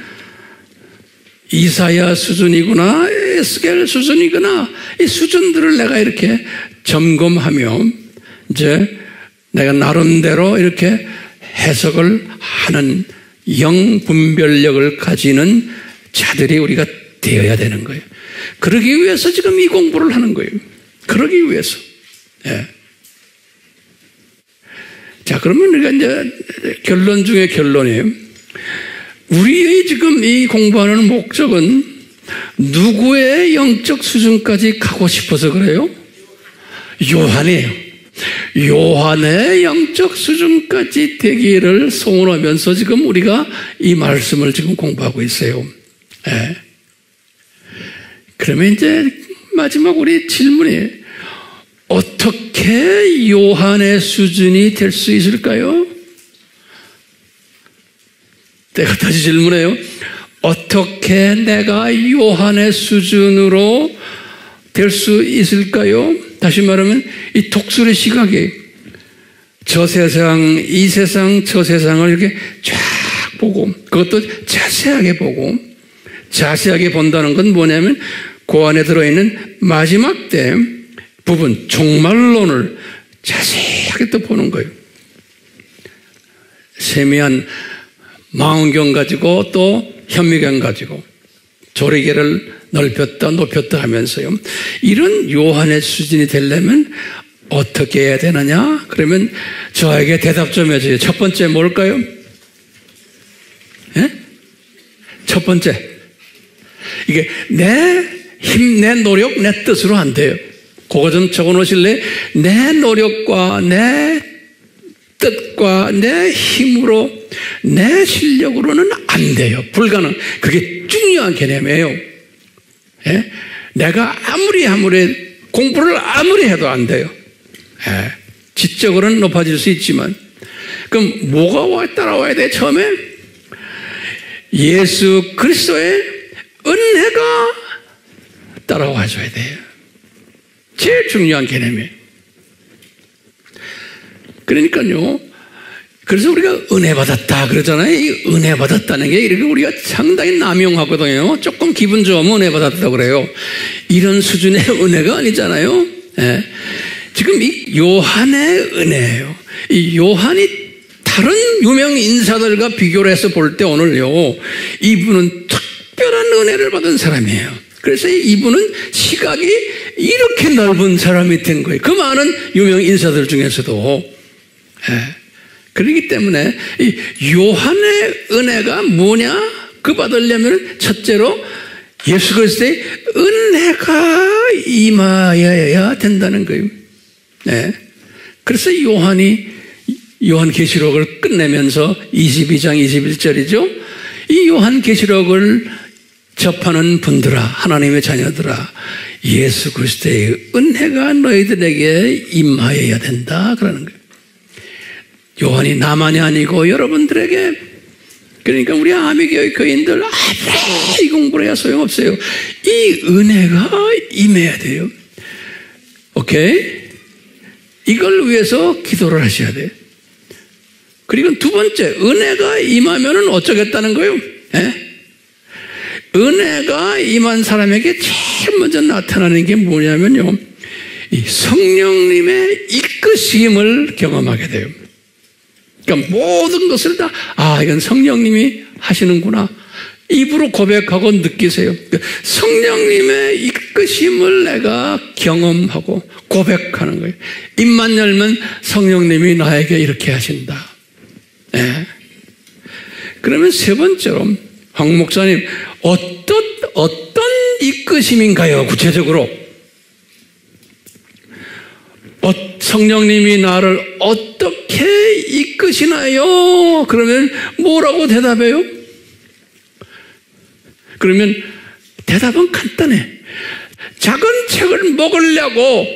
이사야 수준이구나, 에스겔 수준이구나, 이 수준들을 내가 이렇게 점검하며 이제 내가 나름대로 이렇게 해석을 하는 영분별력을 가지는 자들이 우리가 되어야 되는 거예요. 그러기 위해서 지금 이 공부를 하는 거예요. 그러기 위해서. 예. 자, 그러면 우리가 이제 결론 중에 결론이에요. 우리의 지금 이 공부하는 목적은 누구의 영적 수준까지 가고 싶어서 그래요? 요한이에요. 요한의 영적 수준까지 되기를 소원하면서 지금 우리가 이 말씀을 지금 공부하고 있어요. 예. 그러면 이제 마지막 우리 질문이, 어떻게 요한의 수준이 될 수 있을까요? 내가 다시 질문해요. 어떻게 내가 요한의 수준으로 될 수 있을까요? 다시 말하면 이 독수리 시각이 저 세상, 이 세상, 저 세상을 이렇게 쫙 보고, 그것도 자세하게 보고, 자세하게 본다는 건 뭐냐면 그 안에 들어있는 마지막 때 부분, 종말론을 자세하게 또 보는 거예요. 세미한 망원경 가지고 또 현미경 가지고 조리개를 넓혔다 높였다 하면서요. 이런 요한의 수준이 되려면 어떻게 해야 되느냐? 그러면 저에게 대답 좀 해줘요. 첫 번째 뭘까요? 예? 첫 번째, 이게 내 힘, 내 노력, 내 뜻으로 안 돼요. 그거 좀 적어 놓으실래요? 내 노력과 내 뜻과 내 힘으로, 내 실력으로는 안 돼요. 불가능. 그게 중요한 개념이에요. 예? 내가 아무리 공부를 아무리 해도 안 돼요. 예. 지적으로는 높아질 수 있지만, 그럼 뭐가 따라와야 돼? 처음에 예수 그리스도의 은혜가 따라와줘야 돼요. 제일 중요한 개념이에요. 그러니까요, 그래서 우리가 은혜 받았다 그러잖아요. 이 은혜 받았다는 게 이렇게 우리가 상당히 남용하거든요. 조금 기분 좋으면 은혜 받았다고 그래요. 이런 수준의 은혜가 아니잖아요. 예. 지금 이 요한의 은혜예요. 이 요한이 다른 유명 인사들과 비교를 해서 볼 때 오늘요, 이분은 특별한 은혜를 받은 사람이에요. 그래서 이분은 시각이 이렇게 넓은 사람이 된 거예요. 그 많은 유명 인사들 중에서도. 예. 그렇기 때문에 이 요한의 은혜가 뭐냐? 그 받으려면 첫째로 예수 그리스도의 은혜가 임하여야 된다는 거예요. 네. 그래서 요한계시록을 끝내면서 22장 21절이죠. 이 요한계시록을 접하는 분들아, 하나님의 자녀들아, 예수 그리스도의 은혜가 너희들에게 임하여야 된다 그러는 거예요. 요한이 나만이 아니고 여러분들에게, 그러니까 우리 아미교회 교인들 아무리 공부를 해야 소용없어요. 이 은혜가 임해야 돼요. 오케이? 이걸 위해서 기도를 하셔야 돼요. 그리고 두 번째, 은혜가 임하면은 어쩌겠다는 거예요? 예? 은혜가 임한 사람에게 제일 먼저 나타나는 게 뭐냐면요, 이 성령님의 이끄심을 경험하게 돼요. 그러니까 모든 것을 다, 이건 성령님이 하시는구나. 입으로 고백하고 느끼세요. 성령님의 이끄심을 내가 경험하고 고백하는 거예요. 입만 열면 성령님이 나에게 이렇게 하신다. 네. 그러면 세 번째로, 황 목사님, 어떤 이끄심인가요? 구체적으로. 성령님이 나를 어떻게 이끄시나요? 그러면 뭐라고 대답해요? 그러면 대답은 간단해. 작은 책을 먹으려고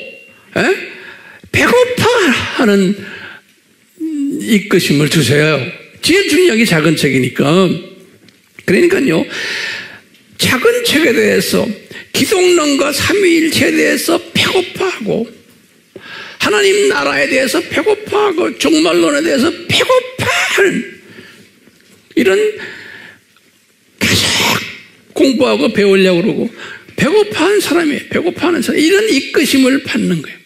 배고파하는 이끄심을 주세요. 제일 중요한 게 작은 책이니까. 그러니까요, 작은 책에 대해서, 기독론과 삼위일체에 대해서 배고파하고, 하나님 나라에 대해서 배고파하고, 종말론에 대해서 배고파하는 이런 계속 공부하고 배우려고 그러고, 배고파하는 사람이에요. 배고파하는 사람. 이런 이끄심을 받는 거예요.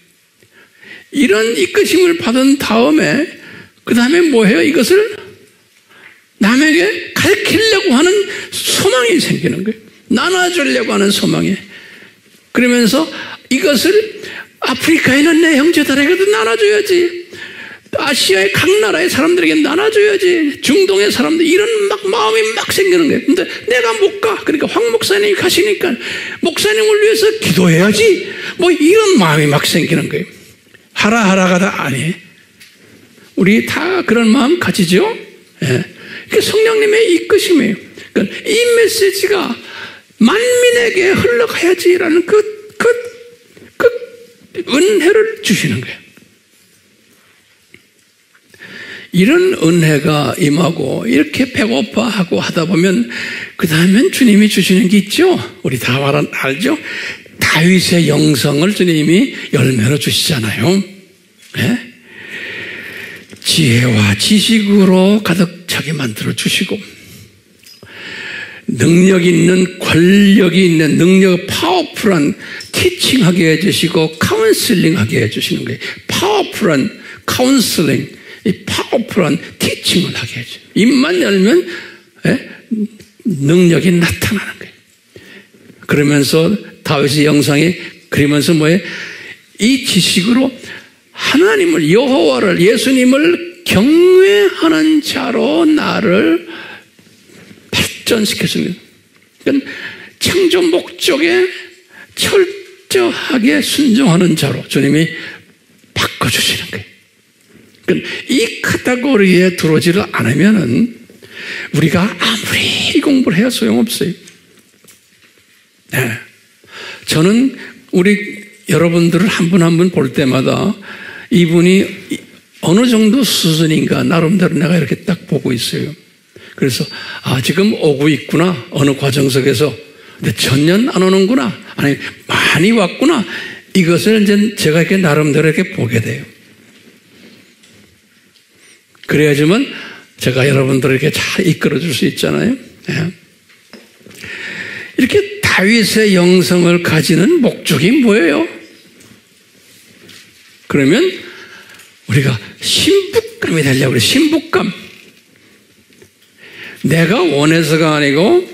이런 이끄심을 받은 다음에, 그 다음에 뭐 해요? 이것을 남에게 가르치려고 하는 소망이 생기는 거예요. 나눠주려고 하는 소망이. 그러면서 이것을 아프리카에 있는 내 형제들에게도 나눠줘야지. 아시아의 각 나라의 사람들에게 나눠줘야지. 중동의 사람들, 이런 마음이 생기는 거예요. 근데 내가 못 가. 그러니까 황 목사님이 가시니까 목사님을 위해서 기도해야지. 이런 마음이 생기는 거예요. 하라가 다 아니에요. 우리 다 그런 마음 가지죠? 예. 그게 성령님의 이끄심이에요. 그러니까 이 메시지가 만민에게 흘러가야지라는 그 은혜를 주시는 거예요. 이런 은혜가 임하고 이렇게 배고파하고 하다 보면 그 다음엔 주님이 주시는 게 있죠. 우리 다 알죠? 다윗의 영성을 주님이 열매로 주시잖아요. 네? 지혜와 지식으로 가득 차게 만들어 주시고, 능력 있는, 권력이 있는, 파워풀한 티칭하게 해주시고, 카운슬링하게 해주시는 거예요. 파워풀한 카운슬링, 이 파워풀한 티칭을 하게 해줘요. 입만 열면 능력이 나타나는 거예요. 그러면서 다윗의 영상이 그러면서 뭐예요? 이 지식으로 하나님을, 여호와를, 예수님을 경외하는 자로 나를 발전시켜줍니다. 그러니까 창조 목적에 철저하게 순종하는 자로 주님이 바꿔주시는 거예요. 그러니까 이 카테고리에 들어오지를 않으면은 우리가 아무리 공부를 해야 소용없어요. 네. 저는 우리 여러분들을 한 분 한 분 볼 때마다 이분이 어느 정도 수준인가 나름대로 내가 이렇게 딱 보고 있어요. 그래서 지금 오고 있구나. 어느 과정 속에서. 근데 전년 안 오는구나. 아니 많이 왔구나. 이것을 이제 제가 이렇게 나름대로 이렇게 보게 돼요. 그래야지만 제가 여러분들을 이렇게 잘 이끌어 줄 수 있잖아요. 네. 이렇게 다윗의 영성을 가지는 목적이 뭐예요? 그러면 우리가 신부감이 되려고 그래요. 신부감. 내가 원해서가 아니고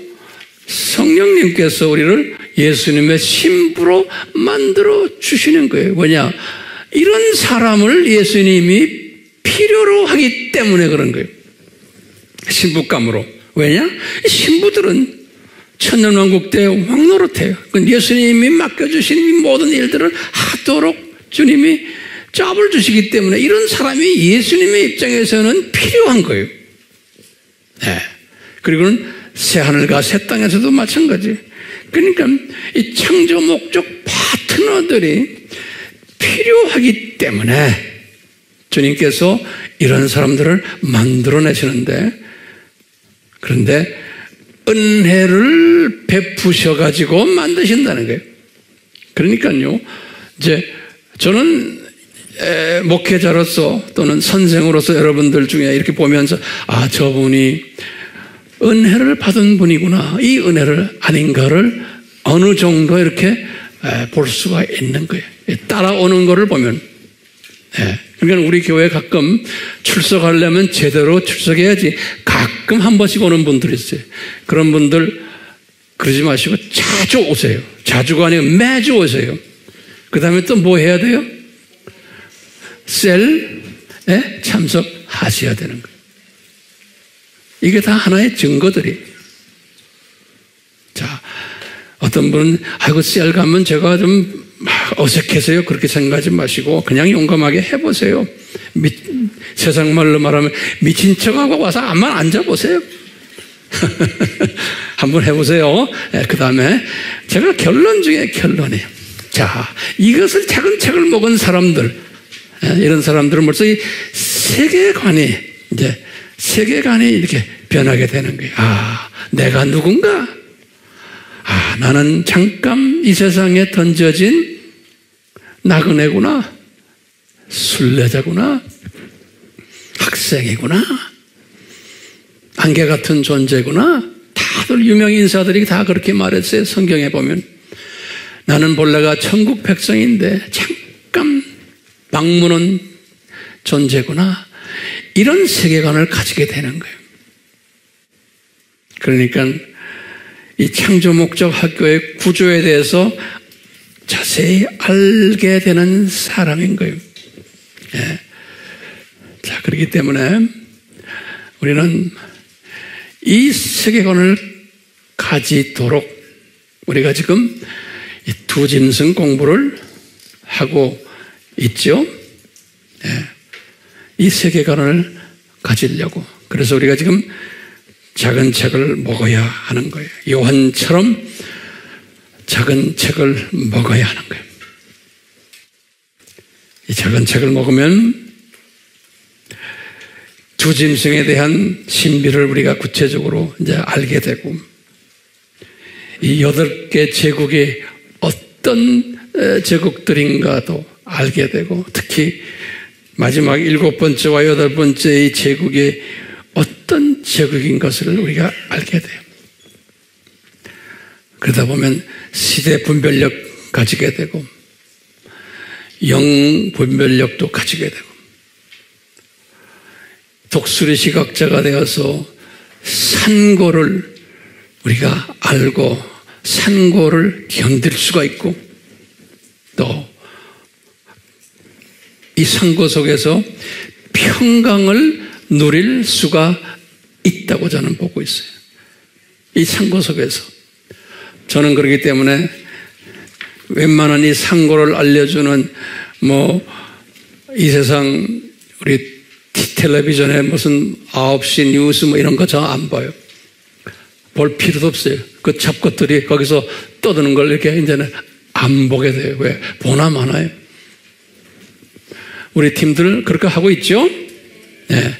성령님께서 우리를 예수님의 신부로 만들어 주시는 거예요. 뭐냐? 이런 사람을 예수님이 필요로 하기 때문에 그런 거예요. 신부감으로. 왜냐? 신부들은 천년왕국 때 왕노릇해요. 예수님이 맡겨주신 이 모든 일들을 하도록 주님이 잡을 주시기 때문에 이런 사람이 예수님의 입장에서는 필요한 거예요. 네. 그리고는 새하늘과 새 땅에서도 마찬가지. 그러니까 이 창조 목적 파트너들이 필요하기 때문에 주님께서 이런 사람들을 만들어내시는데, 그런데 은혜를 베푸셔가지고 만드신다는 거예요. 그러니까요, 이제 저는 목회자로서 또는 선생으로서 여러분들 중에 이렇게 보면서 저분이 은혜를 받은 분이구나, 이 은혜를 아닌가를 어느 정도 이렇게 볼 수가 있는 거예요. 따라오는 것을 보면, 그러니까 우리 교회 가끔 출석하려면 제대로 출석해야지 가끔 한 번씩 오는 분들이 있어요. 그런 분들 그러지 마시고 자주 오세요. 자주가 아니고 매주 오세요. 그 다음에 또 뭐 해야 돼요? 셀에 참석하셔야 되는 거예요. 이게 다 하나의 증거들이. 자, 어떤 분은 아이고 셀 가면 제가 좀 어색해서요. 그렇게 생각하지 마시고 그냥 용감하게 해보세요. 세상 말로 말하면 미친 척하고 와서 한번 앉아보세요. 한번 해보세요. 그 다음에 제가 결론 중에 결론이에요. 자, 이것을 차근차근 먹은 사람들, 이런 사람들은 벌써 이 세계관이 이렇게 변하게 되는 거예요. 아, 내가 누군가? 아, 나는 잠깐 이 세상에 던져진 나그네구나, 순례자구나, 학생이구나, 안개 같은 존재구나. 다들 유명 인사들이 다 그렇게 말했어요. 성경에 보면. 나는 본래가 천국 백성인데 잠깐 방문한 존재구나. 이런 세계관을 가지게 되는 거예요. 그러니까 이 창조 목적 학교의 구조에 대해서 자세히 알게 되는 사람인 거예요. 자, 그렇기 때문에 우리는 이 세계관을 가지도록 우리가 지금 이 두 짐승 공부를 하고 있죠. 이 세계관을 가지려고. 그래서 우리가 지금 작은 책을 먹어야 하는 거예요. 요한처럼 작은 책을 먹어야 하는 거예요. 이 작은 책을 먹으면 두 짐승에 대한 신비를 우리가 구체적으로 이제 알게 되고, 이 8개 제국이 어떤 제국들인가도 알게 되고, 특히 마지막 7번째와 8번째 이 제국이 어떤 제국인 것을 우리가 알게 돼요. 그러다 보면 시대 분별력 가지게 되고, 영 분별력도 가지게 되고, 독수리 시각자가 되어서 산고를 우리가 알고 산고를 견딜 수가 있고, 또 이 산고 속에서 평강을 누릴 수가 있다고 저는 보고 있어요. 이 산고 속에서. 저는 그렇기 때문에 웬만한 이 산고를 알려주는 이 세상 우리 텔레비전에 무슨 9시 뉴스 이런 거 저 안 봐요. 볼 필요도 없어요. 그 잡것들이 거기서 떠드는 걸 이렇게 이제는 안 보게 돼요. 왜? 보나 마나요. 우리 팀들 그렇게 하고 있죠? 네.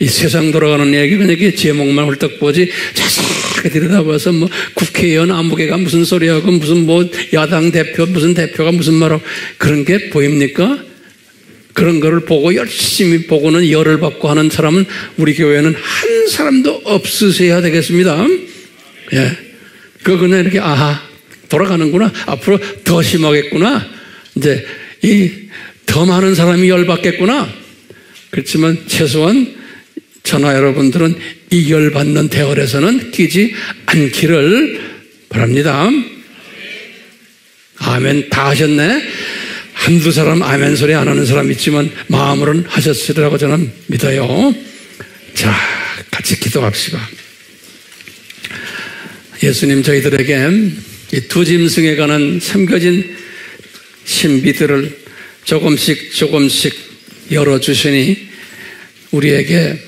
이 세상 돌아가는 얘기 그냥 이렇게 제목만 훌떡 보지 자세하게 들여다봐서 국회의원 아무개가 무슨 소리하고 무슨 야당 대표 무슨 대표가 무슨 말하고 그런 게 보입니까? 그런 거를 보고 열심히 보고는 열을 받고 하는 사람은 우리 교회는 한 사람도 없으셔야 되겠습니다. 예. 그냥 이렇게 돌아가는구나. 앞으로 더 심하겠구나. 이제 더 많은 사람이 열받겠구나. 그렇지만 최소한 저나 여러분들은 이 열받는 대열에서는 끼지 않기를 바랍니다. 아멘. 다 하셨네. 한두 사람 아멘 소리 안 하는 사람 있지만 마음으로는 하셨으리라고 저는 믿어요. 자, 같이 기도합시다. 예수님, 저희들에게 이 두 짐승에 관한 숨겨진 신비들을 조금씩 열어주시니 우리에게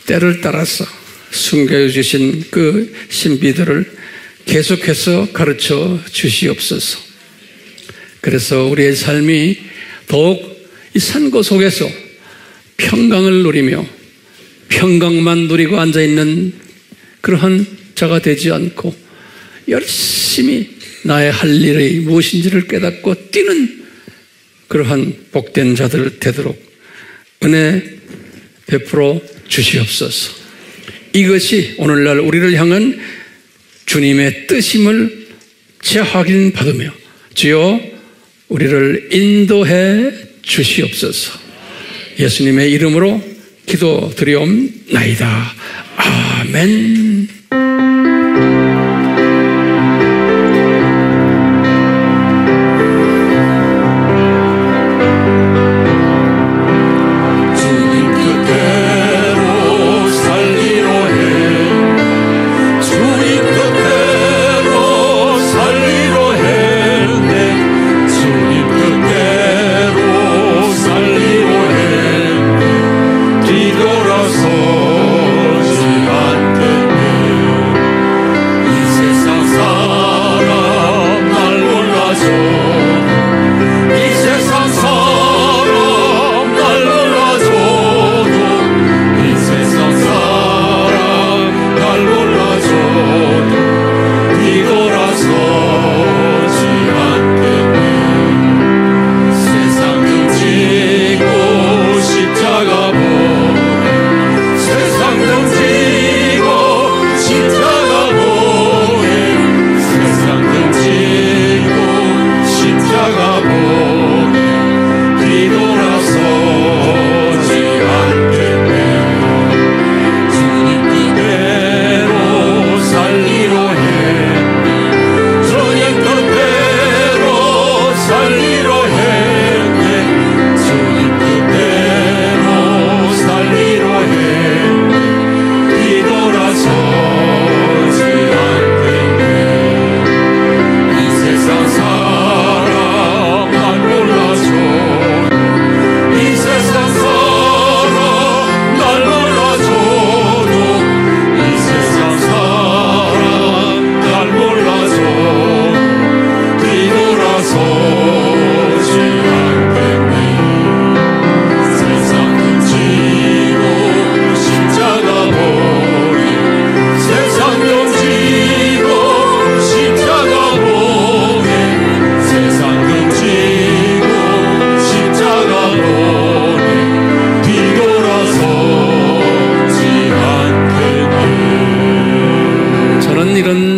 때를 따라서 숨겨주신 그 신비들을 계속해서 가르쳐 주시옵소서. 그래서 우리의 삶이 더욱 이 산고 속에서 평강을 누리며 평강만 누리고 앉아있는 그러한 자가 되지 않고 열심히 나의 할 일이 무엇인지를 깨닫고 뛰는 그러한 복된 자들 되도록 은혜 베풀어 주시옵소서. 이것이 오늘날 우리를 향한 주님의 뜻임을 재확인받으며 주여 우리를 인도해 주시옵소서. 예수님의 이름으로 기도드리옵나이다. 아멘.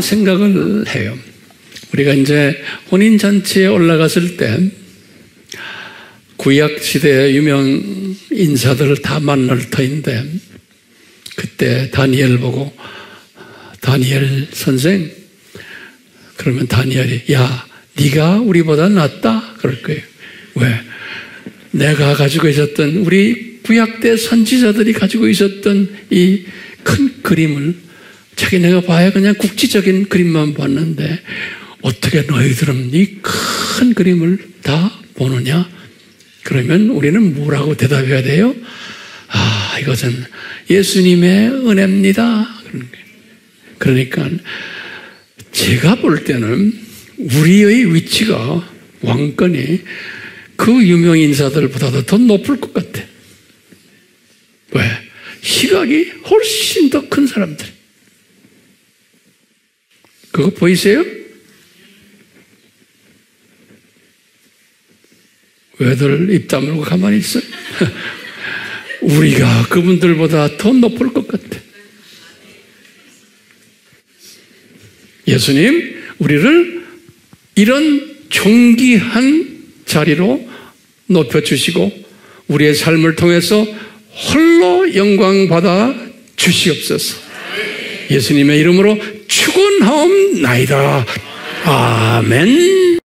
생각을 해요. 우리가 이제 혼인잔치에 올라갔을 때 구약시대의 유명 인사들을 다 만날 터인데 그때 다니엘 보고 다니엘 선생 그러면 다니엘이 야 네가 우리보다 낫다 그럴 거예요. 왜? 내가 가지고 있었던 우리 구약대 선지자들이 가지고 있었던 이 큰 그림을 자기네가 봐야 그냥 국지적인 그림만 봤는데 어떻게 너희들은 이 큰 그림을 다 보느냐? 그러면 우리는 뭐라고 대답해야 돼요? 아, 이것은 예수님의 은혜입니다. 그러니까 제가 볼 때는 우리의 위치가 왕권이 그 유명 인사들보다도 더 높을 것 같아. 왜? 시각이 훨씬 더 큰 사람들. 그거 보이세요? 왜들 입 다물고 가만히 있어요? 우리가 그분들보다 더 높을 것 같아. 예수님, 우리를 이런 존귀한 자리로 높여주시고 우리의 삶을 통해서 홀로 영광 받아 주시옵소서. 예수님의 이름으로 축원하옵나이다. 아멘.